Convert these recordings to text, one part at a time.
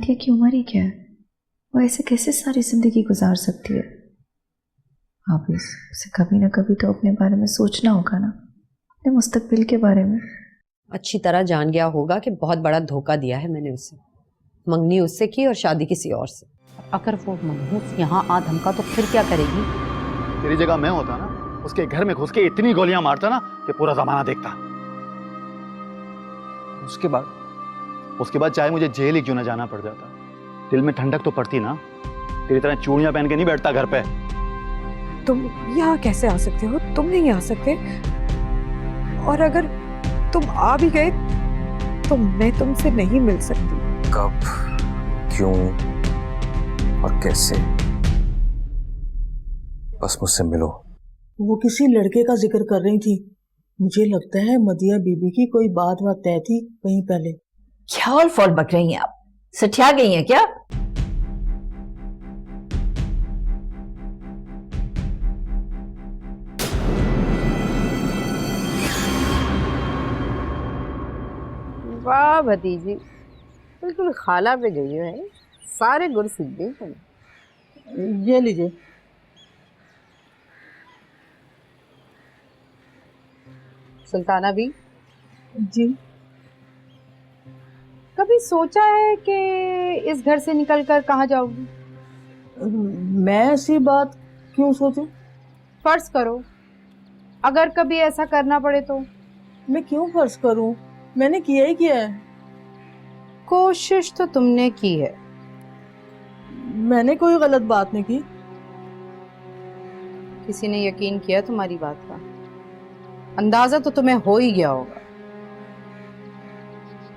मतिया की उम्र ही क्या है, वो ऐसे कैसे सारी जिंदगी गुजार सकती है। आप उसे कभी ना कभी तो अपने बारे में सोचना होगा ना, अपने मुस्तकबिल के बारे में। अच्छी तरह जान गया होगा कि बहुत बड़ा धोखा दिया है मैंने उसे। मंगनी उससे की और शादी किसी और से। अगर वो मनहूस यहाँ आ धमका तो फिर क्या करेगी? तेरी जगह मैं होता ना, उसके घर में घुस के इतनी गोलियां मारता ना कि पूरा जमाना देखता। उसके बाद चाहे मुझे जेल ही क्यों ना जाना पड़ जाता, दिल में ठंडक तो पड़ती ना। तेरी तरह चूड़ियां पहन के नहीं बैठता घर पे। तुम यहाँ कैसे आ सकते हो? तुम नहीं आ सकते। और अगर तुम आ भी गए तो मैं तुमसे नहीं मिल सकती। कब, क्यों और कैसे? बस मुझसे मिलो। वो किसी लड़के का जिक्र कर रही थी। मुझे लगता है मदिया बीबी की कोई बात तय थी कहीं पहले। क्या और फॉल बक रही हैं आप? सठिया गई हैं क्या? वाह भतीजी, बिल्कुल खाला पे गई हो है। सारे गुर सीख गई तुम। ये लीजिए। सुल्ताना भी जी। कभी सोचा है कि इस घर से निकलकर कहाँ जाओगी? मैं ऐसी बात क्यों सोचूं? फर्ज करो अगर कभी ऐसा करना पड़े तो। मैं क्यों फर्ज करूं? मैंने किया ही किया है। कोशिश तो तुमने की है। मैंने कोई गलत बात नहीं की। किसी ने यकीन किया तुम्हारी बात का? अंदाजा तो तुम्हें हो ही गया होगा।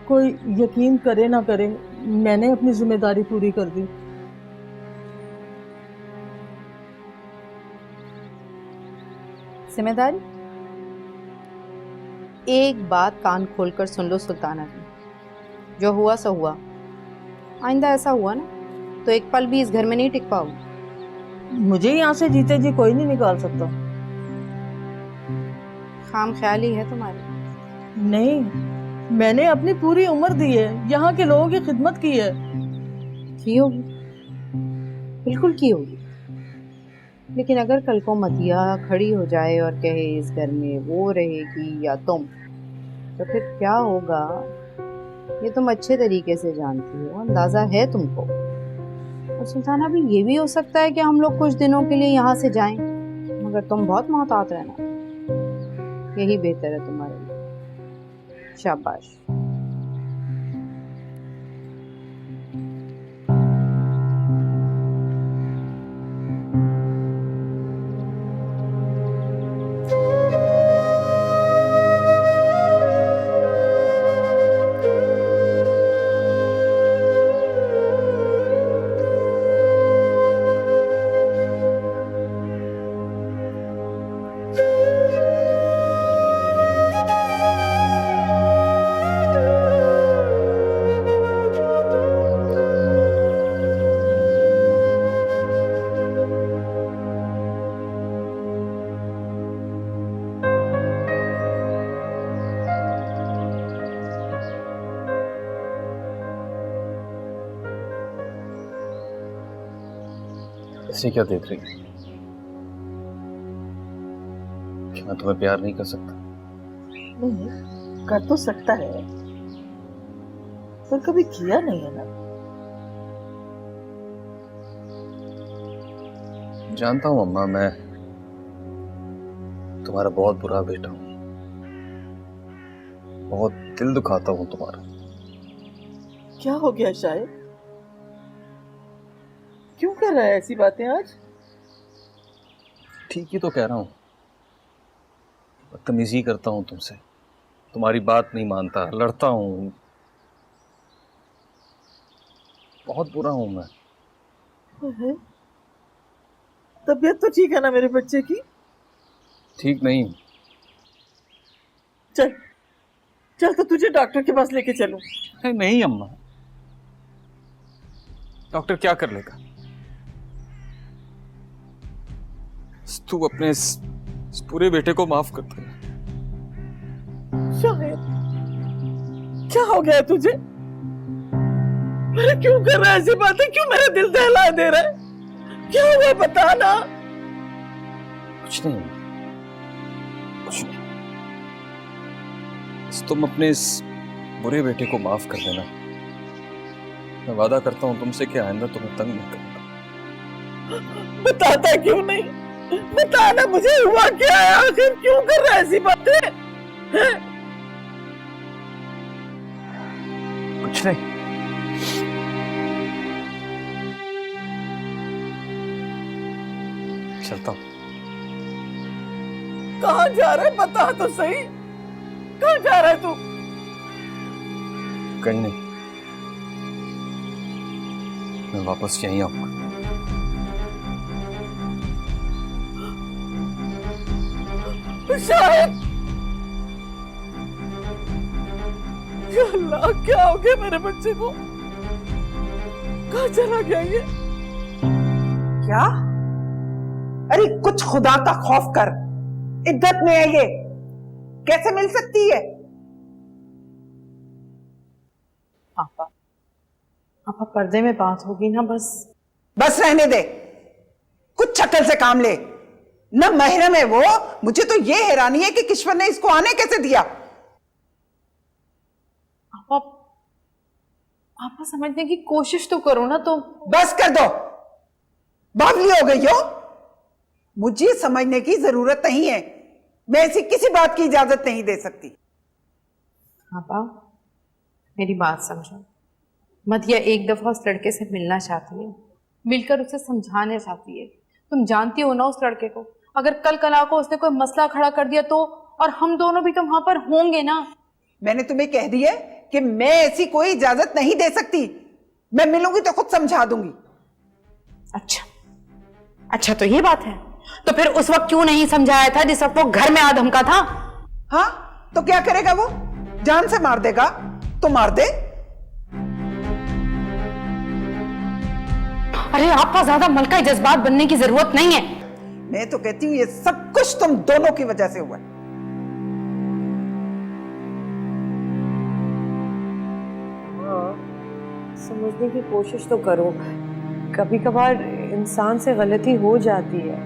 कोई यकीन करे ना करे, मैंने अपनी जिम्मेदारी पूरी कर दी। जिम्मेदारी? एक बात कान खोलकर सुन लो सुल्ताना जी, जो हुआ सो हुआ। आइंदा ऐसा हुआ ना तो एक पल भी इस घर में नहीं टिक पाऊंगी। मुझे यहाँ से जीते जी कोई नहीं निकाल सकता। खाम ख्याली है तुम्हारी। नहीं, मैंने अपनी पूरी उम्र दी है, यहाँ के लोगों की खिदमत की है। की होगी, बिल्कुल की होगी। लेकिन अगर कल को मदिया खड़ी हो जाए और कहे इस घर में वो रहेगी या तुम, तो फिर क्या होगा ये तुम अच्छे तरीके से जानती हो, अंदाजा है तुमको। और सुल्ताना भी ये भी हो सकता है कि हम लोग कुछ दिनों के लिए यहाँ से जाएं, मगर तुम बहुत मोहतात रहना, यही बेहतर है तुम्हारे लिए। शाबाश। ऐसे क्या देख रही है? क्या मैं तुम्हें प्यार नहीं कर सकता? नहीं, कर तो सकता है, पर कभी किया नहीं है ना। जानता हूँ अम्मा, मैं तुम्हारा बहुत बुरा बेटा हूँ, बहुत दिल दुखाता हूँ तुम्हारा। क्या हो गया शायद? क्यों कर रहा है ऐसी बातें आज? ठीक ही तो कह रहा हूँ, बदतमीजी करता हूँ तुमसे, तुम्हारी बात नहीं मानता, लड़ता हूँ, बहुत बुरा हूँ मैं। तबीयत तो ठीक है ना मेरे बच्चे की? ठीक नहीं। चल चल, तो तुझे डॉक्टर के पास लेके चलूं। नहीं अम्मा, डॉक्टर क्या कर लेगा? तू अपने इस पूरे बेटे को माफ कर दे। शायद क्या हो गया तुझे? अरे क्यों कर रहा है ऐसी बातें? क्यों मेरा दिल दहला दे रहा है? क्या हुआ बता ना। कुछ नहीं, कुछ नहीं। बस तुम अपने इस बुरे बेटे को माफ कर देना। मैं वादा करता हूँ तुमसे कि आइंदा तुम्हें तंग नहीं करूंगा। बताता क्यों नहीं? बताना मुझे हुआ क्या है आखिर? क्यों कर रहा है ऐसी बातें? हैं? कुछ नहीं। चलता हूँ। कहाँ जा रहा है बता तो सही। कहाँ जा रहा है तू? कहीं नहीं, मैं वापस यहीं आऊंगा। शायद या अल्लाह, क्या हो गया मेरे बच्चे को? कहाँ चला गया ये? क्या? अरे कुछ खुदा का खौफ कर। इद्दत में है ये, कैसे मिल सकती है? पापा पापा पर्दे में बात होगी ना, बस बस रहने दे। कुछ शक्ल से काम ले। न महरम है वो। मुझे तो ये हैरानी है कि किश्वर ने इसको आने कैसे दिया। पापा पापा समझने की कोशिश तो करो ना। तो बस कर दो। बावली हो गई हो। मुझे समझने की जरूरत नहीं है। मैं ऐसी किसी बात की इजाजत नहीं दे सकती। पापा मेरी बात समझो। मदिया एक दफा उस लड़के से मिलना चाहती है, मिलकर उसे समझाना चाहती है। तुम जानती हो ना उस लड़के को। अगर कल कला को उसने कोई मसला खड़ा कर दिया तो, और हम दोनों भी तो वहां पर होंगे ना। मैंने तुम्हें कह दिया कि मैं ऐसी कोई इजाजत नहीं दे सकती। मैं मिलूंगी तो खुद समझा दूंगी। अच्छा अच्छा, तो ये बात है। तो फिर उस वक्त क्यों नहीं समझाया था जिस वक्त वो घर में आ धमका था? हाँ तो क्या करेगा वो? जान से मार देगा तो मार दे। अरे आपका ज्यादा मलका जज्बात बनने की जरूरत नहीं है। मैं तो कहती हूँ ये सब कुछ तुम दोनों की वजह से हुआ है। समझने की कोशिश तो करो। कभी कभार इंसान से गलती हो जाती है।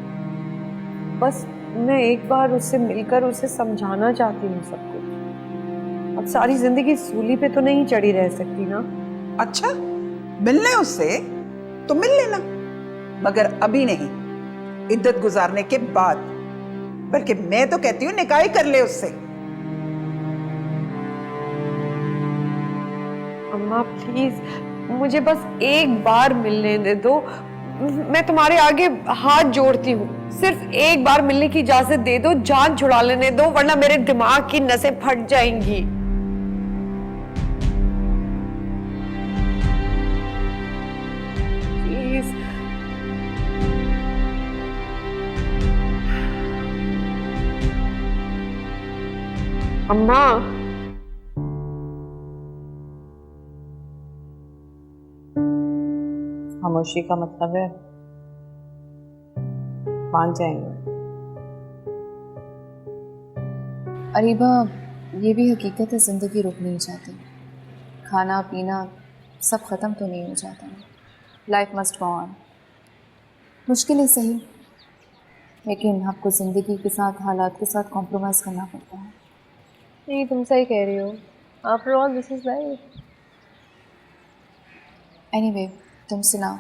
बस मैं एक बार उससे मिलकर उसे समझाना चाहती हूँ सब कुछ। अब सारी जिंदगी सूली पे तो नहीं चढ़ी रह सकती ना। अच्छा, मिलने उससे तो मिल लेना, मगर अभी नहीं, इद्दत गुजारने के बाद। बल्कि मैं तो कहती हूँ निकाह कर ले उससे। अम्मा प्लीज मुझे बस एक बार मिलने दे दो। मैं तुम्हारे आगे हाथ जोड़ती हूँ। सिर्फ एक बार मिलने की इजाजत दे दो, जान छुड़ा लेने दो, वरना मेरे दिमाग की नसें फट जाएंगी। प्लीज। अम्मा खामोशी का मतलब है मान जाएंगे। अरीबा, ये भी हकीकत है, ज़िंदगी रुक नहीं जाती। खाना पीना सब ख़त्म तो नहीं हो जाता। Life must go on. मुश्किल ही सही, लेकिन आपको ज़िंदगी के साथ, हालात के साथ कॉम्प्रोमाइज़ करना पड़ता है। नहीं, तुम सही कह रही हो। After all this is life. Anyway, तुम सुनाओ।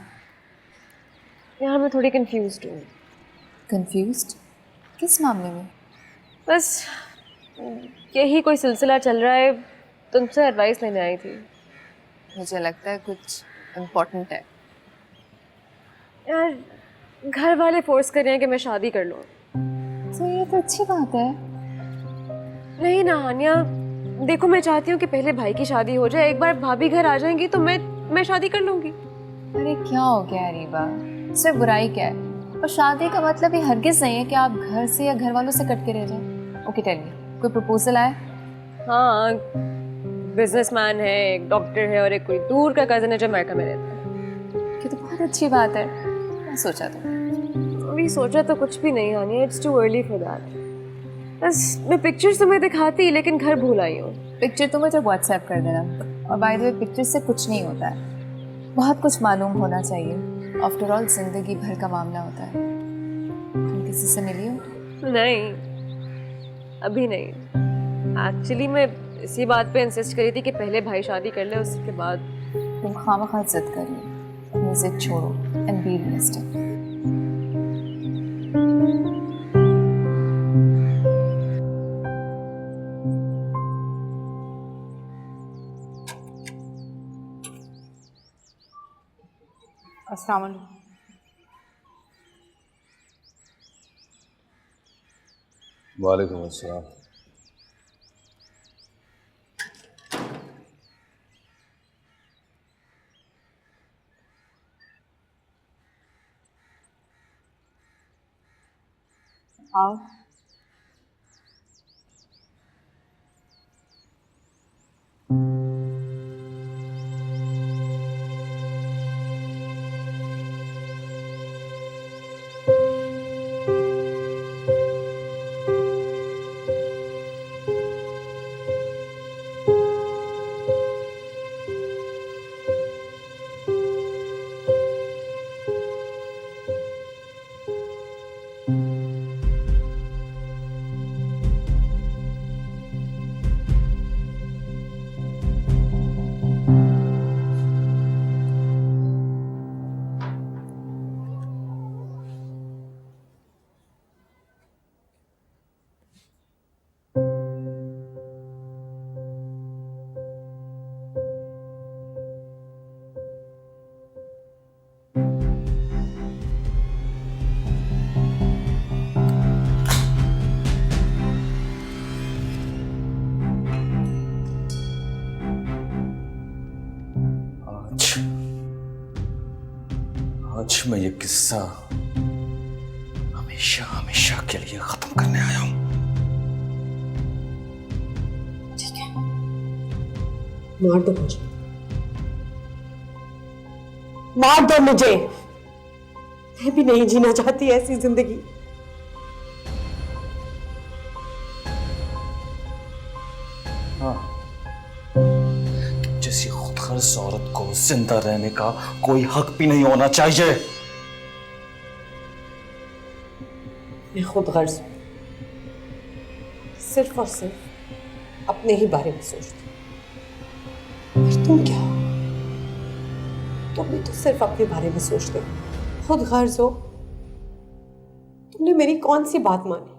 यार मैं थोड़ी कंफ्यूज्ड हूँ। कंफ्यूज्ड? किस मामले में? बस यही कोई सिलसिला चल रहा है, तुमसे एडवाइस लेने आई थी। मुझे लगता है कुछ इम्पोर्टेंट है। यार घर वाले फोर्स कर रहे हैं कि मैं शादी कर लूँ। तो ये तो अच्छी बात है। नहीं ना हानिया, देखो मैं चाहती हूँ कि पहले भाई की शादी हो जाए, एक बार भाभी घर आ जाएंगी तो मैं शादी कर लूँगी। अरे क्या हो गया अरीबा, इसमें बुराई क्या है? और शादी का मतलब ये हरगिज़ नहीं है कि आप घर से या घर वालों से कट के रह जाएं। ओके टेल मी, कोई प्रपोजल आया? हाँ, बिजनेसमैन है, एक डॉक्टर है और एक कोई दूर का कज़न है जो अमेरिका में रहता है। ये तो बहुत अच्छी बात है। क्या सोचा तुमने? अभी सोचा तो कुछ भी नहीं Haniya, it's too early for that. बस मैं पिक्चर्स तुम्हें दिखाती लेकिन घर भूल आई हूँ। पिक्चर तो मुझे व्हाट्सएप कर देना। और बाय द वे, पिक्चर से कुछ नहीं होता है। बहुत कुछ मालूम होना चाहिए। आफ्टर ऑल जिंदगी भर का मामला होता है। तुम किसी से मिली हो? नहीं, अभी नहीं। एक्चुअली मैं इसी बात पे इंसिस्ट करी थी कि पहले भाई शादी कर ले, उसके बाद। तुम खामखा जिद कर रही हो। अपनी जिद छोड़ो एंड बी रियलिस्टिक। अस्सलाम वालेकुम। वालेकुम अस्सलाम। आओ। आज मैं ये किस्सा हमेशा हमेशा के लिए खत्म करने आया हूं। मार दो मुझे, मार दो मुझे। मैं भी नहीं जीना चाहती ऐसी जिंदगी। हाँ, जैसी खुदगर्ज औरत को जिंदा रहने का कोई हक भी नहीं होना चाहिए। मैं खुदगर्ज हूं, सिर्फ और सिर्फ अपने ही बारे में सोचती हूं। और तुम क्या हो? तुम भी तो सिर्फ अपने बारे में सोचते हो। खुदगर्ज हो। तुमने मेरी कौन सी बात मानी?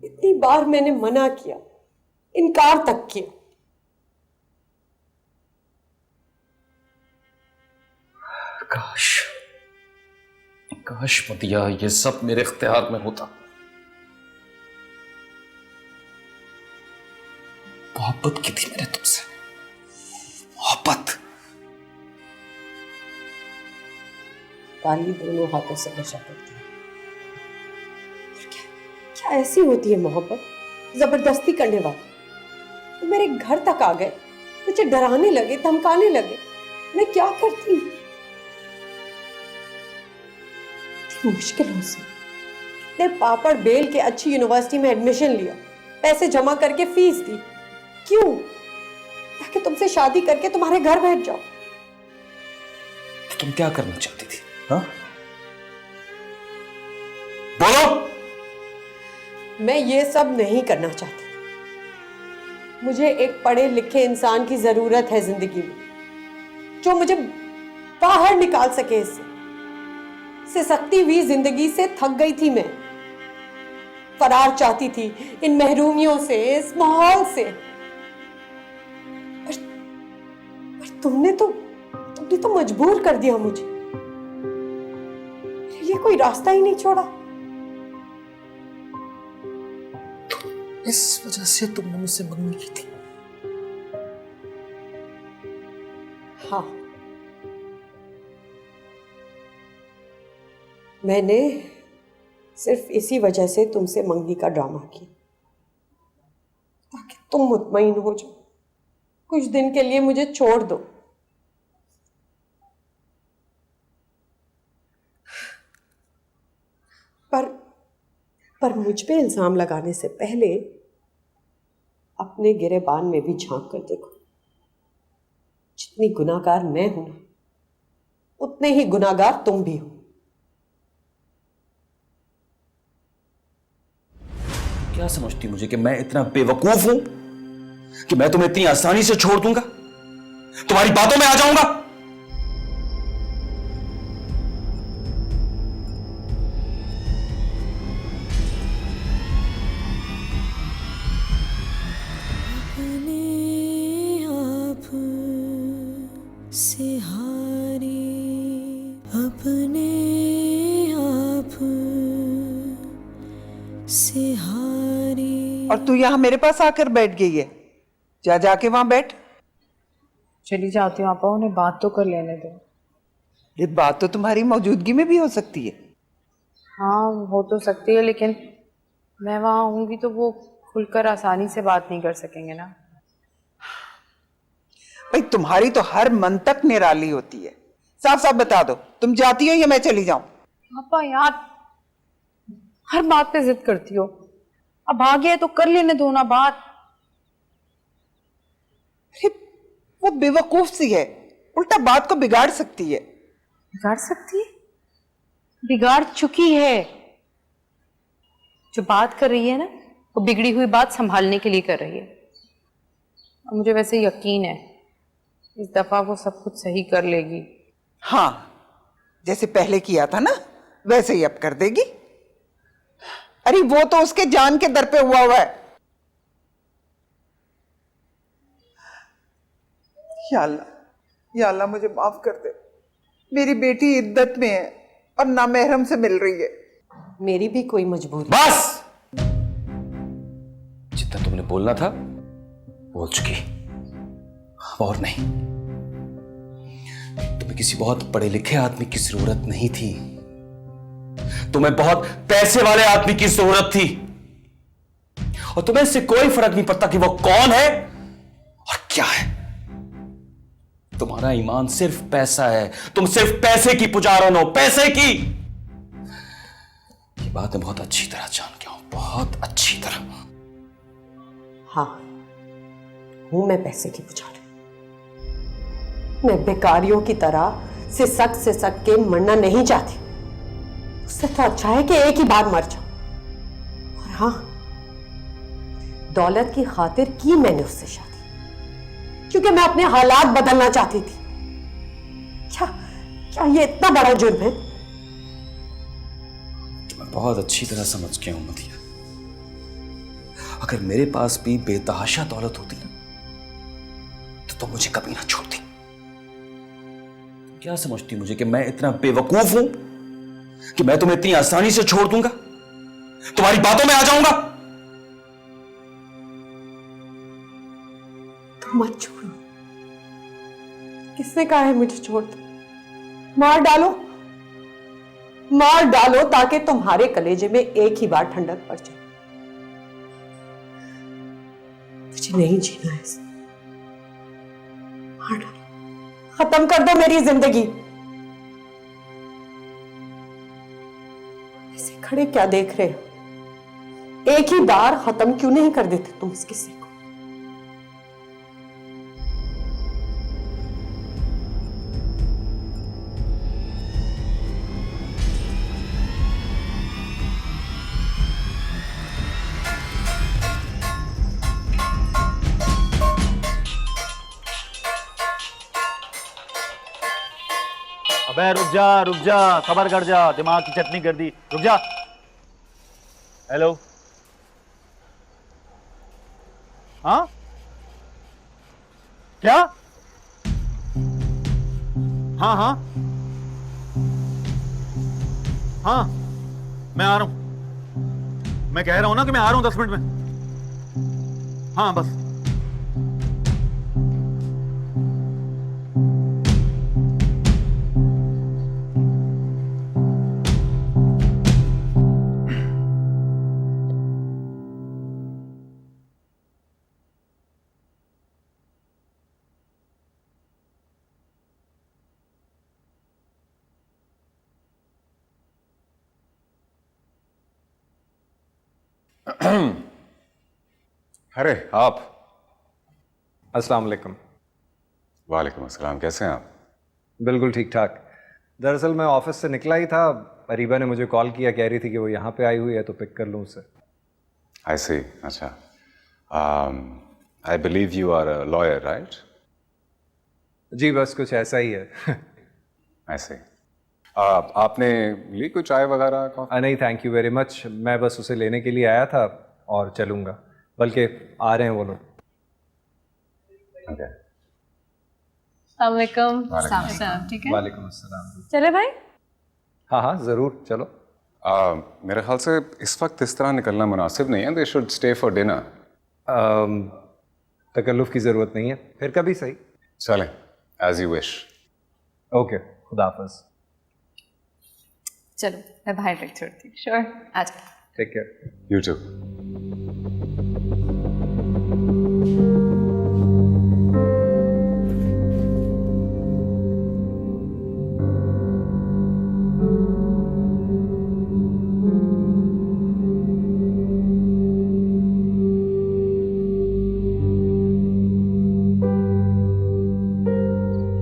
इतनी बार मैंने मना किया, इनकार तक किया। काश काश मतिया ये सब मेरे इख्तियार में होता। मोहब्बत की थी मैंने तुमसे, मोहब्बत। ताली दोनों हाथों से नशा करती है। क्या ऐसी होती है मोहब्बत? जबरदस्ती करने वाली। तो मेरे घर तक आ गए, मुझे डराने लगे, धमकाने लगे। मैं क्या करती? इतनी मुश्किलों से इतने पापड़ बेल के अच्छी यूनिवर्सिटी में एडमिशन लिया, पैसे जमा करके फीस दी। क्यों? ताकि तुमसे शादी करके तुम्हारे घर बैठ जाओ। तो तुम क्या करना चाहती थी? हाँ, बोलो। मैं ये सब नहीं करना चाहती। मुझे एक पढ़े लिखे इंसान की जरूरत है जिंदगी में, जो मुझे बाहर निकाल सके इससे। सिसकती हुई जिंदगी से थक गई थी मैं। फरार चाहती थी इन महरूमियों से, इस माहौल से। पर तुमने तो मजबूर कर दिया मुझे। ये कोई रास्ता ही नहीं छोड़ा। इस वजह से तुमने मुझसे मंगनी की थी। हाँ, मैंने सिर्फ इसी वजह से तुमसे मंगनी का ड्रामा किया, ताकि तुम मुतमईन हो जाओ, कुछ दिन के लिए मुझे छोड़ दो। पर मुझ पे इल्जाम लगाने से पहले अपने गिरेबान में भी झांक कर देखो। जितनी गुनाहगार मैं हूं, उतने ही गुनाहगार तुम भी हो। क्या समझती मुझे कि मैं इतना बेवकूफ हूं कि मैं तुम्हें इतनी आसानी से छोड़ दूंगा, तुम्हारी बातों में आ जाऊंगा? और तू यहाँ मेरे पास आकर बैठ गई है। जा जाके वहां बैठ। चली जाती हूँ आपा, उन्हें बात तो कर लेने दो। ये बात तो तुम्हारी मौजूदगी में भी हो सकती है। हाँ हो तो सकती है, लेकिन मैं वहां होंगी तो वो खुलकर आसानी से बात नहीं कर सकेंगे ना। भाई तुम्हारी तो हर मंतक निराली होती है। साफ साफ बता दो, तुम जाती हो या मैं चली जाऊं? आपा यार, हर बात पे जिद करती हो। अब आ गया है तो कर लेने दो ना बात। अरे वो बेवकूफ सी है, उल्टा बात को बिगाड़ सकती है। बिगाड़ सकती है? बिगाड़ चुकी है। जो बात कर रही है ना, वो बिगड़ी हुई बात संभालने के लिए कर रही है। और मुझे वैसे यकीन है इस दफा वो सब कुछ सही कर लेगी। हाँ, जैसे पहले किया था ना वैसे ही अब कर देगी। अरे वो तो उसके जान के दर पे हुआ है। या अल्लाह मुझे माफ कर दे। मेरी बेटी इद्दत में है और नामहरम से मिल रही है। मेरी भी कोई मजबूरी। बस, जितना तुमने बोलना था बोल चुकी, और नहीं। तुम्हें किसी बहुत पढ़े लिखे आदमी की जरूरत नहीं थी, तुम्हें बहुत पैसे वाले आदमी की जरूरत थी। और तुम्हें इससे कोई फर्क नहीं पड़ता कि वो कौन है और क्या है। तुम्हारा ईमान सिर्फ पैसा है, तुम सिर्फ पैसे की पुजारन हो, पैसे की। ये बात मैं बहुत अच्छी तरह जान गया हूं, बहुत अच्छी तरह। हाँ, हूं मैं पैसे की पुजारी। मैं बेकारियों की तरह सिसक के मरना नहीं चाहती। उससे तो अच्छा है कि एक ही बार मर जाऊं। और हाँ, दौलत की खातिर की मैंने उससे शादी, क्योंकि मैं अपने हालात बदलना चाहती थी। क्या ये इतना बड़ा जुर्म है? मैं बहुत अच्छी तरह समझ गया हूं मदिया। अगर मेरे पास भी बेतहाशा दौलत होती ना तो तुम मुझे कभी ना छोड़ती। क्या समझती मुझे कि मैं इतना बेवकूफ हूं कि मैं तुम्हें इतनी आसानी से छोड़ दूंगा, तुम्हारी बातों में आ जाऊंगा? तुम मत छोड़ो। किसने कहा है मुझे छोड़ दो? मार डालो ताकि तुम्हारे कलेजे में एक ही बार ठंडक पड़ जाए। मुझे नहीं जीना है। मार डालो, खत्म कर दो मेरी जिंदगी। ऐसे खड़े क्या देख रहे हो? एक ही बार खत्म क्यों नहीं कर देते तुम इस किस्से को? अबे रुक जा, सबर कर जा, दिमाग की चटनी कर दी। रुक जा। हेलो, हाँ क्या? हाँ हाँ हाँ, मैं आ रहा हूं। मैं कह रहा हूं ना कि मैं आ रहा हूं 10 मिनट में। हाँ बस। अरे आप। अस्सलाम वालेकुम। वालेकुम अस्सलाम, कैसे हैं आप? बिल्कुल ठीक ठाक। दरअसल मैं ऑफिस से निकला ही था, अरीबा ने मुझे कॉल किया, कह रही थी कि वो यहाँ पे आई हुई है तो पिक कर लूँ उसे। I see. अच्छा. I believe you are a lawyer, right? जी बस कुछ ऐसा ही है। I see. आपने ली कोई चाय वगैरह कॉफी? नहीं थैंक यू वेरी मच, मैं बस उसे लेने के लिए आया था और चलूँगा, बल्कि आ रहे हैं वो लोग। Okay. ठीक है, वालेकुम अस्सलाम। चले भाई। हाँ हाँ ज़रूर चलो। मेरे ख्याल से इस वक्त इस तरह निकलना मुनासिब नहीं है। They should stay for dinner. तकल्लुफ़ की ज़रूरत नहीं है, फिर कभी सही। चलें, as you wish. ओके, खुदा हाफ़िज़। चलो मैं बाहर तक छोड़ती हूँ। श्योर, आ जाओ। Take care. You too.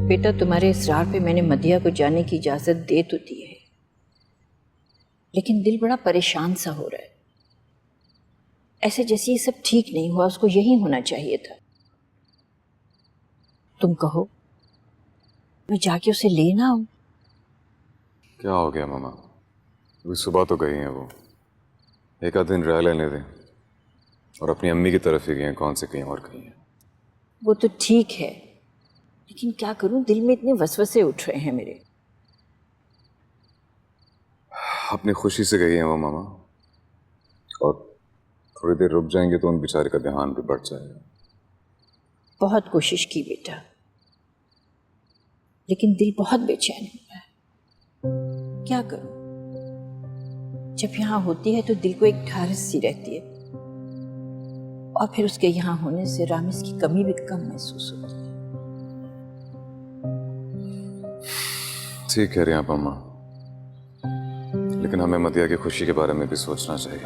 बेटा तुम्हारे इसरार पे मैंने मदिया को जाने की इजाज़त दे तो दी है, लेकिन दिल बड़ा परेशान सा हो रहा है। ऐसे जैसे ये सब ठीक नहीं हुआ, उसको यही होना चाहिए था। तुम कहो मैं जाके उसे लेना आऊं? क्या हो गया मामा? अभी सुबह तो गई हैं वो, एक आध दिन रह लेने दें। और अपनी अम्मी की तरफ ही गई हैं, कौन से कहीं और कहीं हैं। वो तो ठीक है, लेकिन क्या करूं, दिल में इतने वसवसे उठ रहे हैं मेरे। अपनी खुशी से गई हैं वो मामा, और थोड़ी देर रुक जाएंगे तो उन बेचारे का ध्यान भी बढ़ जाएगा। बहुत कोशिश की बेटा, लेकिन दिल बहुत बेचैन हो रहा है। क्या करूं, जब यहाँ होती है तो दिल को एक ढारस सी रहती है, और फिर उसके यहाँ होने से रामिस की कमी भी कम महसूस होती है। ठीक कह रही हैं आप अम्मा, लेकिन हमें मदिया की खुशी के बारे में भी सोचना चाहिए।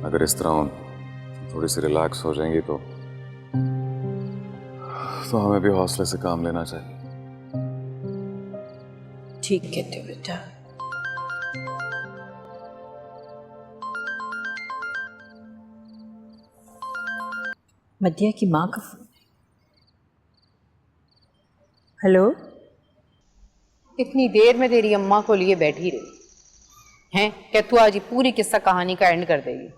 अगर इस तरह थोड़ी सी रिलैक्स हो जाएंगी तो हमें भी हौसले से काम लेना चाहिए। ठीक कहते हो बेटा। मदिया की माँ का फोन। हेलो। इतनी देर में तेरी अम्मा को लिए बैठी रही हैं, क्या तू आज पूरी किस्सा कहानी का एंड कर देगी?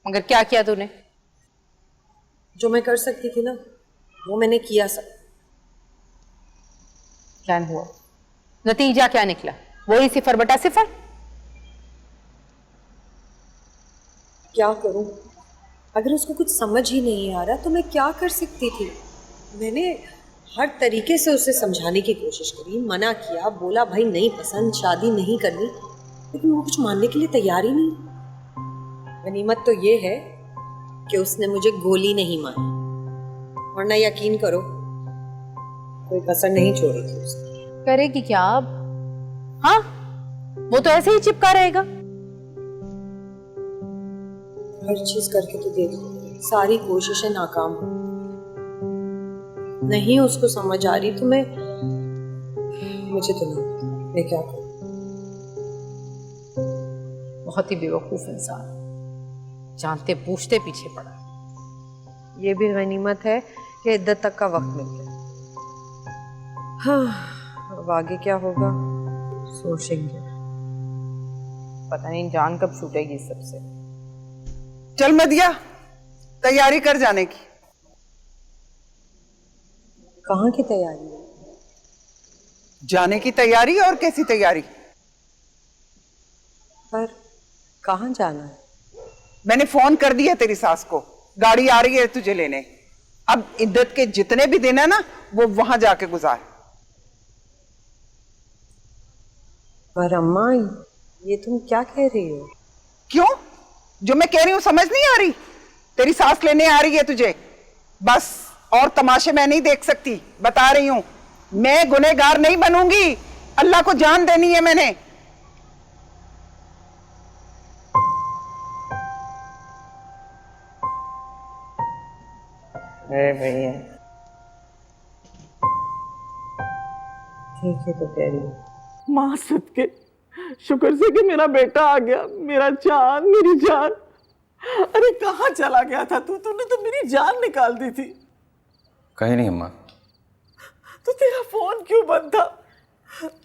मगर क्या किया तूने? जो मैं कर सकती थी ना, वो मैंने किया सब। क्या हुआ? नतीजा क्या निकला? वही 0 बटा 0। क्या करूं? अगर उसको कुछ समझ ही नहीं आ रहा तो मैं क्या कर सकती थी? मैंने हर तरीके से उसे समझाने की कोशिश करी, मना किया, बोला भाई नहीं पसंद, शादी नहीं करनी, लेकिन वो कुछ मानने के लिए तैयार ही नहीं। गनीमत तो ये है कि उसने मुझे गोली नहीं मारी, वरना यकीन करो कोई कसर नहीं छोड़ी थी उसने। करेगी क्या अब? हाँ, वो तो ऐसे ही चिपका रहेगा। हर चीज करके तो देख लो, सारी कोशिशें नाकाम हो। नहीं उसको समझ आ रही तो मुझे तो नहीं, मैं क्या करूं? बहुत ही बेवकूफ इंसान, जानते पूछते पीछे पड़ा। ये भी गनीमत है कि इद्दत तक का वक्त मिल गया। हाँ, अब आगे क्या होगा सोचेंगे। पता नहीं जान कब छूटेगी इस सबसे। चल मदिया, तैयारी कर जाने की। कहाँ की तैयारी? जाने की तैयारी। और कैसी तैयारी? पर कहाँ जाना है? मैंने फोन कर दिया तेरी सास को, गाड़ी आ रही है तुझे लेने। अब इद्दत के जितने भी दिन है ना, वो वहां जाके गुजार। पर अम्मा, ये तुम क्या कह रही हो? क्यों? जो मैं कह रही हूं समझ नहीं आ रही? तेरी सास लेने आ रही है तुझे, बस। और तमाशे मैं नहीं देख सकती, बता रही हूं। मैं गुनहगार नहीं बनूंगी, अल्लाह को जान देनी है मैंने। भैया ठीक है तो कह रही हूँ। माँ सदके, शुक्र से कि मेरा बेटा आ गया, मेरा जान, मेरी जान। अरे कहाँ चला गया था तू? तूने तो मेरी जान निकाल दी थी। कहीं नहीं अम्मा। तो तेरा फोन क्यों बंद था?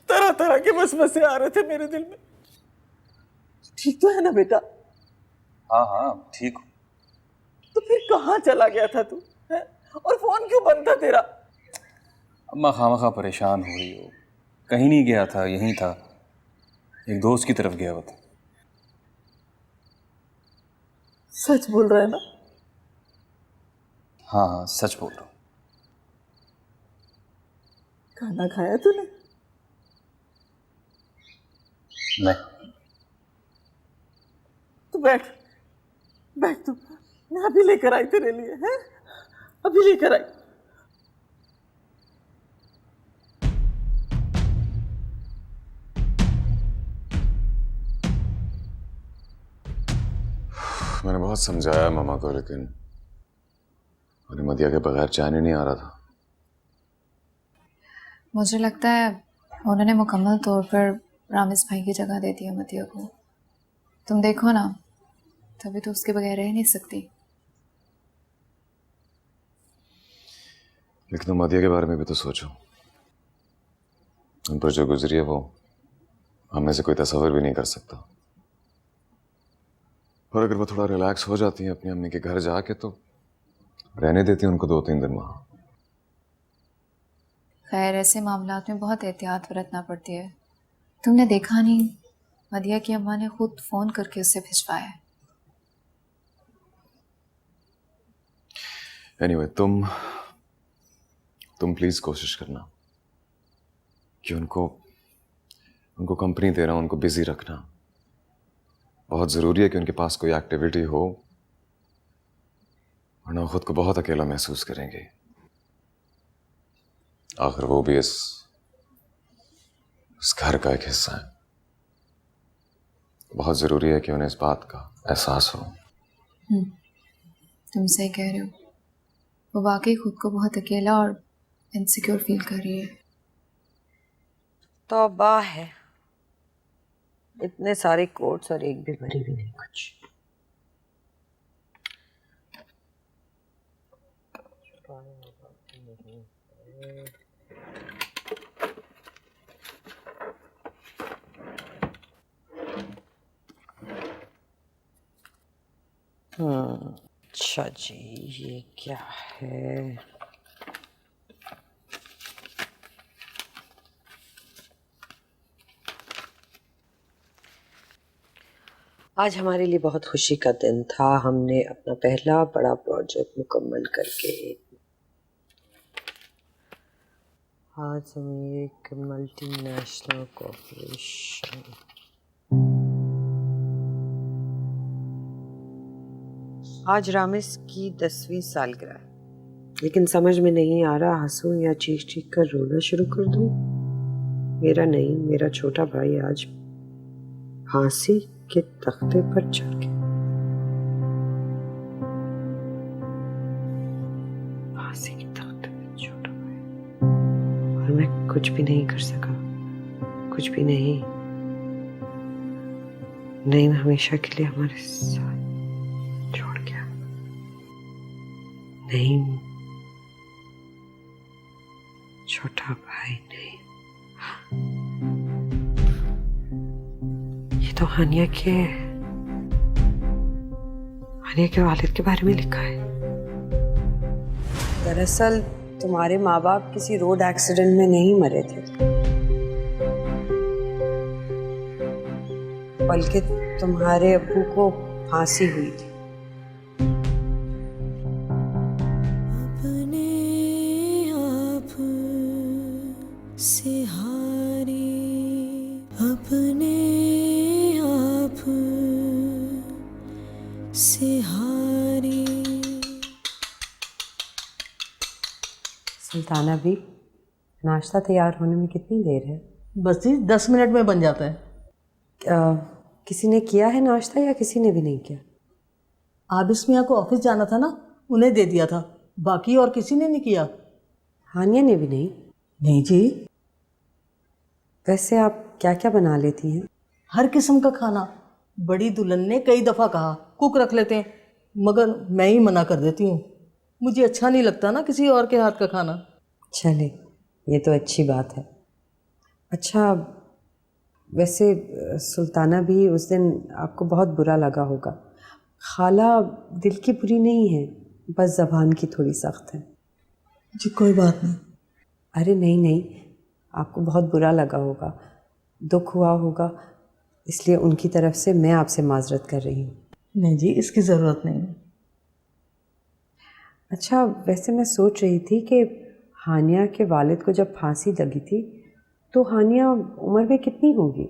तरह तरह के वसवसे आ रहे थे मेरे दिल में। ठीक तो है ना बेटा? हाँ हाँ ठीक हूँ। तो फिर कहाँ चला गया था तू है? और फोन क्यों बंद था तेरा? अम्मा खामखा परेशान हो रही हो। कहीं नहीं गया था, यहीं था, एक दोस्त की तरफ गया हुआ था। सच बोल रहा है ना? हाँ हाँ सच बोल रहा हूँ। खाना खाया तूने? नहीं। तू बैठ बैठ, तू मैं अभी लेकर आई तेरे लिए, है? अभी लेकर आई। मैंने बहुत समझाया मामा को, लेकिन उन्हें मदिया के बगैर चैन ही नहीं आ रहा था। मुझे लगता है उन्होंने मुकम्मल तौर पर रामिस भाई की जगह दे दी है मदिया को। तुम देखो ना, तभी तो उसके बगैर रह नहीं सकती। लेकिन तुम मदिया के बारे में भी तो सोचो। उन पर जो गुजरी है वो हमें से कोई तस्वीर भी नहीं कर सकता। और अगर वो थोड़ा रिलैक्स हो जाती है अपनी अम्मी के घर जाके, तो रहने देती है उनको 2-3 दिन वहां। खैर, ऐसे मामलात में बहुत एहतियात बरतना पड़ती है। तुमने देखा नहीं, मदिया की अम्मा ने खुद फ़ोन करके उससे भिजवाया है। एनीवे, तुम प्लीज कोशिश करना कि उनको कंपनी देना, उनको बिजी रखना। बहुत जरूरी है कि उनके पास कोई एक्टिविटी हो, वरना खुद को बहुत अकेला महसूस करेंगे। आखिर वो भी इस घर का एक हिस्सा है। बहुत जरूरी है कि उन्हें इस बात का एहसास हो। तुम सही कह रहे हो। वो वाकई खुद को बहुत अकेला और इनसिक्योर फील कर रही है। तौबा है, इतने सारे कोट्स और एक भी भरी भी नहीं कुछ। अच्छा जी, ये क्या है? आज हमारे लिए बहुत खुशी का दिन था। हमने अपना पहला बड़ा प्रोजेक्ट मुकम्मल करके आज हम एक मल्टीनेशनल कॉर्पोरेशन, आज रामिस की 10वीं सालगिरह है, लेकिन समझ में नहीं आ रहा हंसूं या चीख चीख कर रोना शुरू कर दूं। मेरा नहीं, मेरा छोटा भाई आज फांसी के तख्ते पर चढ़ गया। फांसी के तख्ते पर छोटा भाई, और मैं कुछ भी नहीं कर सका, कुछ भी नहीं। नहीं, हमेशा के लिए हमारे साथ छोड़ गया। नहीं, छोटा भाई नहीं। ये तो हानिया के वालिद के बारे में लिखा है। दरअसल तुम्हारे माँ बाप किसी रोड एक्सीडेंट में नहीं मरे थे, बल्कि तुम्हारे अब्बू को फांसी हुई थी। सुल्ताना भी, नाश्ता तैयार होने में कितनी देर है? बस जी 10 मिनट में बन जाता है। किसी ने किया है नाश्ता या किसी ने भी नहीं किया? आबिस मियाँ को ऑफिस जाना था ना, उन्हें दे दिया था, बाकी और किसी ने नहीं किया। हानिया ने भी नहीं? नहीं जी। वैसे आप क्या क्या बना लेती हैं? हर किस्म का खाना। बड़ी दुल्हन ने कई दफ़ा कहा कुक रख लेते हैं, मगर मैं ही मना कर देती हूँ। मुझे अच्छा नहीं लगता ना किसी और के हाथ का खाना। चले, ये तो अच्छी बात है। अच्छा, वैसे सुल्ताना भी उस दिन आपको बहुत बुरा लगा होगा। खाला दिल की बुरी नहीं है, बस ज़बान की थोड़ी सख्त है। जी कोई बात नहीं। अरे नहीं नहीं, आपको बहुत बुरा लगा होगा, दुख हुआ होगा, इसलिए उनकी तरफ से मैं आपसे माजरत कर रही हूँ। नहीं जी, इसकी ज़रूरत नहीं है। अच्छा, वैसे मैं सोच रही थी कि हानिया के वालिद को जब फांसी लगी थी तो हानिया उम्र में कितनी होगी?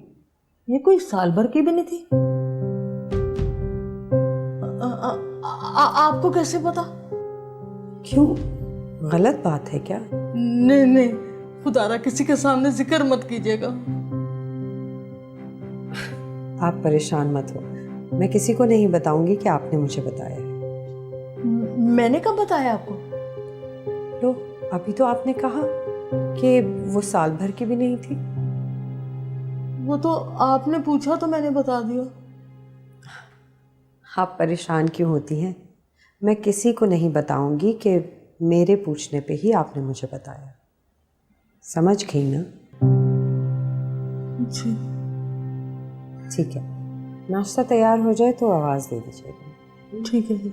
ये कोई साल भर की भी नहीं थी। आपको कैसे पता? क्यों, गलत बात है क्या? नहीं नहीं, खुदारा किसी के सामने जिक्र मत कीजिएगा। आप परेशान मत हो, मैं किसी को नहीं बताऊंगी कि आपने मुझे बताया है। मैंने कब बताया आपको? लो, अभी तो आपने कहा कि वो साल भर की भी नहीं थी। वो तो आपने पूछा तो मैंने बता दिया। आप परेशान क्यों होती हैं? मैं किसी को नहीं बताऊंगी कि मेरे पूछने पे ही आपने मुझे बताया। समझ गई ना? जी ठीक है, नाश्ता तैयार हो जाए तो आवाज़ दे दीजिएगा। ठीक है जी।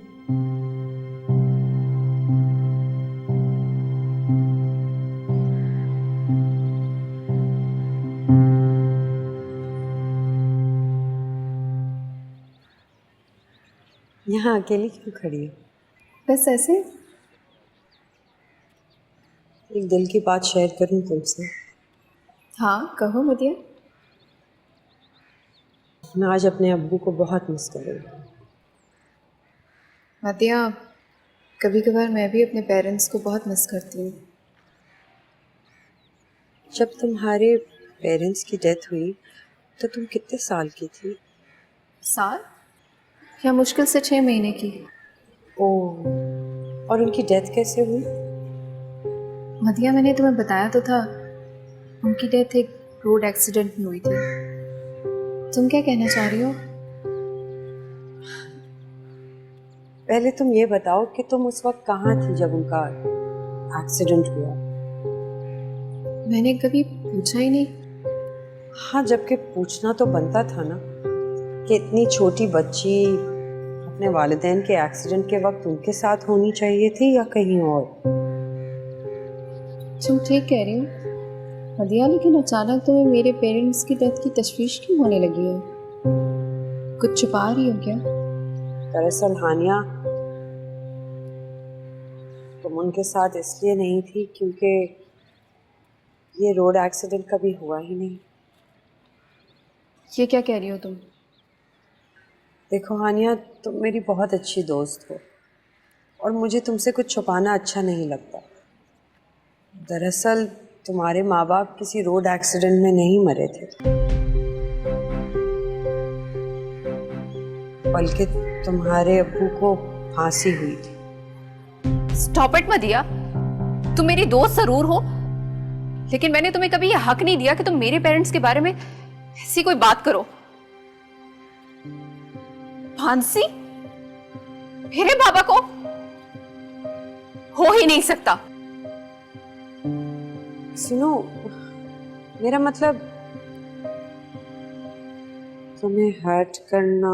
यहाँ अकेली क्यों खड़ी हो? बस ऐसे। एक दिल की बात शेयर करूँ तुमसे? हाँ कहो मदिया। मैं आज अपने अब्बू को बहुत मिस कर रही हूँ। मदिया, कभी कभार मैं भी अपने पेरेंट्स को बहुत मिस करती हूँ। जब तुम्हारे पेरेंट्स की डेथ हुई तो तुम कितने साल की थी? साल या मुश्किल से 6 महीने की। ओह, और उनकी डेथ कैसे हुई? मदिया, मैंने तुम्हें बताया तो था, उनकी डेथ एक रोड एक्सीडेंट में हुई थी। तुम क्या कहना चाह रही हो? पहले तुम ये बताओ कि तुम उस वक्त कहाँ थी जब उनका एक्सीडेंट हुआ? मैंने कभी पूछा ही नहीं। हाँ, जबकि पूछना तो बनता था ना कि इतनी छोटी बच्ची अपने वालिदैन के एक्सीडेंट के वक्त उनके साथ होनी चाहिए थी या कहीं और। तुम ठीक कह रही हो मदिया, लेकिन अचानक तुम्हें मेरे पेरेंट्स की डेथ की तशवीश क्यों होने लगी है? कुछ छुपा रही हो क्या? दरअसल हानिया, तुम उनके साथ इसलिए नहीं थी क्योंकि ये रोड एक्सीडेंट कभी हुआ ही नहीं। ये क्या कह रही हो तुम? देखो हानिया, तुम मेरी बहुत अच्छी दोस्त हो और मुझे तुमसे कुछ छुपाना अच्छा नहीं लगता। दरअसल तुम्हारे माँ बाप किसी रोड एक्सीडेंट में नहीं मरे थे, बल्कि तुम्हारे अब्बू को फांसी हुई थी। स्टॉप इट मदिया, तुम मेरी दोस्त जरूर हो, लेकिन मैंने तुम्हें कभी यह हक नहीं दिया कि तुम मेरे पेरेंट्स के बारे में ऐसी कोई बात करो। फांसी मेरे बाबा को हो ही नहीं सकता। सुनो, मेरा मतलब तुम्हें हर्ट करना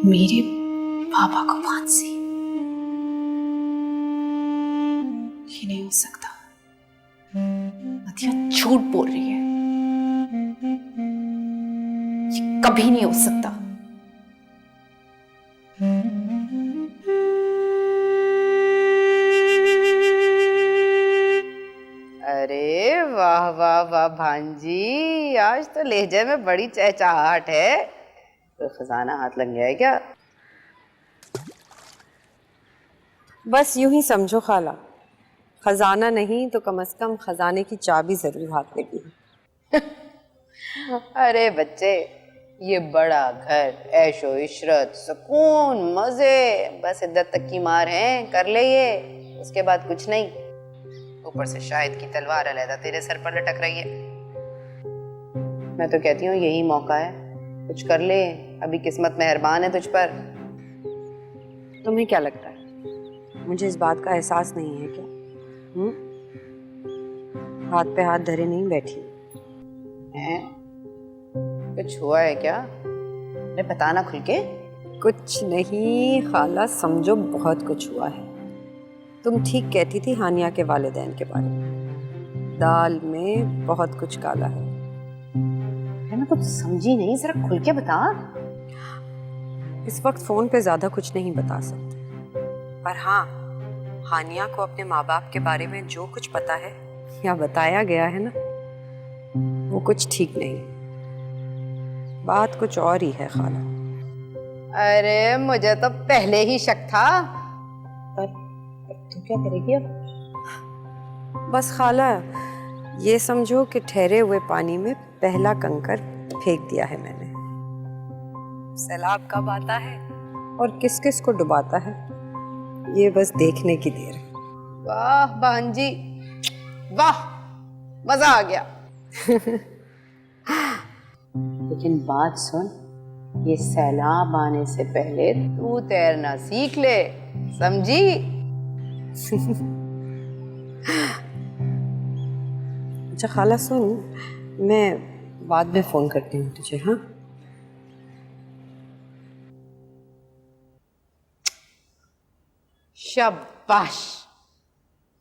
मेरे पापा को फांसी? ये नहीं हो सकता। मदिया झूठ बोल रही है, ये कभी नहीं हो सकता। अरे वाह वाह वाह भांजी, भाई आज तो लहजे में बड़ी चहचहाहट है। तो खजाना हाथ लग गया है क्या? बस यूं ही समझो खाला, खजाना नहीं तो कम से कम खजाने की चाबी जरूर हाथ लगी है। अरे बच्चे, ये बड़ा घर, ऐशो इशरत, सुकून, मजे, बस इद्दत तक की मार है, कर ले ये, उसके बाद कुछ नहीं। ऊपर से शायद की तलवार अलहदा तेरे सर पर लटक रही है। मैं तो कहती हूँ यही मौका है, कुछ कर ले, अभी किस्मत मेहरबान है तुझ पर। तुम्हें क्या लगता है मुझे इस बात का एहसास नहीं है क्या? हाथ पे हाथ धरे नहीं बैठी हैं? कुछ हुआ है क्या? अरे बताना खुल के। कुछ नहीं खाला, समझो बहुत कुछ हुआ है। तुम ठीक कहती थी हानिया के वालिदैन के बारे में, दाल में बहुत कुछ काला है। मैं कुछ समझी नहीं, जरा खुल के बता। इस वक्त फोन पे ज्यादा कुछ नहीं बता सकते, पर हाँ, हानिया को अपने माँ बाप के बारे में जो कुछ पता है या बताया गया है ना, वो कुछ ठीक नहीं। बात कुछ और ही है खाला। अरे मुझे तो पहले ही शक था। पर तू क्या करेगी अब? बस खाला, ये समझो कि ठहरे हुए पानी में पहला कंकर फेंक दिया है मैंने। सैलाब कब आता है और किस किस को डुबाता है, ये बस देखने की देर है। वाह बहन जी, वाह, मजा आ गया। लेकिन बात सुन, ये सैलाब आने से पहले तू तैरना सीख ले, समझी? अच्छा खाला सुन, मैं बाद में फोन करती हूँ तुझे। हाँ, शाबाश,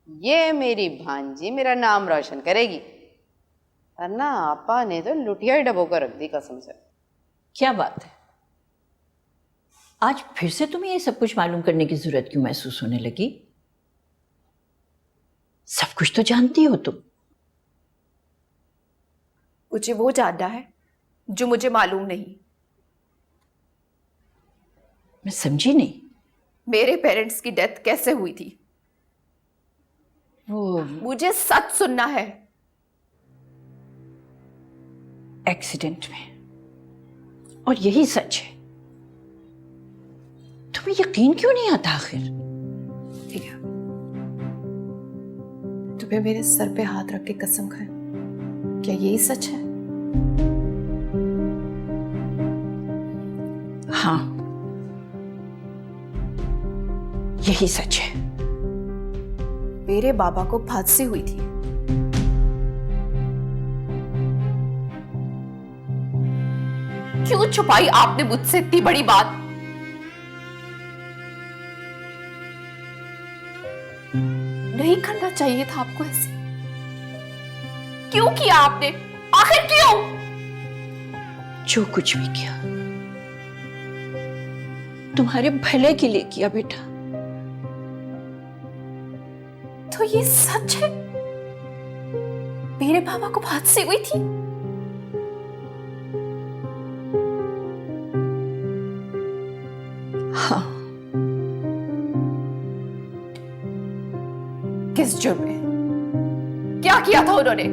ये मेरी भांजी मेरा नाम रोशन करेगी। वरना आपा ने तो लुटिया ही डबो कर रख दी कसम से। क्या बात है, आज फिर से तुम्हें ये सब कुछ मालूम करने की जरूरत क्यों महसूस होने लगी? सब कुछ तो जानती हो तुम। मुझे वो जानना है जो मुझे मालूम नहीं। मैं समझी नहीं। मेरे पेरेंट्स की डेथ कैसे हुई थी? वो मुझे सच सुनना है। एक्सीडेंट में, और यही सच है। तुम्हें यकीन क्यों नहीं आता आखिर? ठीक है, तुम्हें मेरे सर पे हाथ रख के कसम खाए, क्या यही सच है? हाँ, यही सच है। मेरे बाबा को हादसे हुई थी। क्यों छुपाई आपने मुझसे इतनी बड़ी बात? नहीं करना चाहिए था आपको ऐसे। क्यों किया आपने? आखिर क्यों? जो कुछ भी किया तुम्हारे भले के लिए किया बेटा। तो ये सच है? मेरे बाबा को हादसे हुई थी? हाँ। किस जुर्म में? क्या किया था उन्होंने?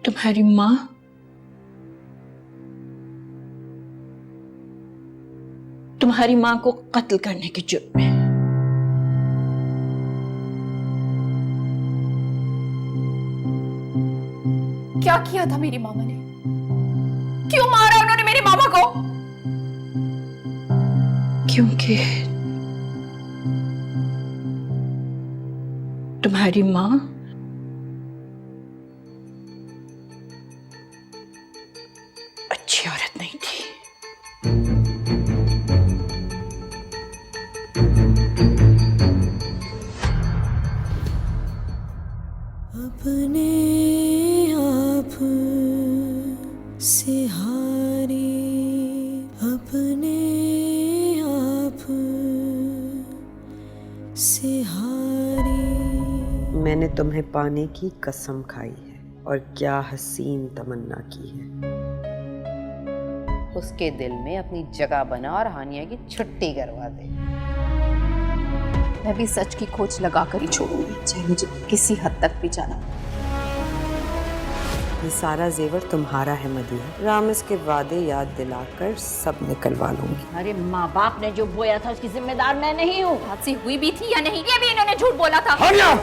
तुम्हारी माँ तुम्हारी माँ को कत्ल करने के जुर्म में। क्या किया था मेरी मामा ने? क्यों मारा उन्होंने मेरी मामा को? क्योंकि तुम्हारी माँ अच्छी औरत नहीं थी। अपने आप से हारी, अपने आप से हारी। तुम्हें पाने की कसम खाई है और क्या हसीन तमन्ना की है। उसके दिल में अपनी जगह बना और हानिया की छुट्टी करवा दे। मैं भी सच की खोज लगा कर ही छोड़ूंगी, चाहे मुझे किसी हद तक भी जाना। ये सारा जेवर तुम्हारा है मदिया। रामिस के वादे याद दिलाकर सब निकलवा लूंगी। अरे माँ बाप ने जो बोया था उसकी जिम्मेदार मैं नहीं हूँ। हादसी हुई भी थी या नहीं ये भी इन्होंने झूठ बोला था। हानिया!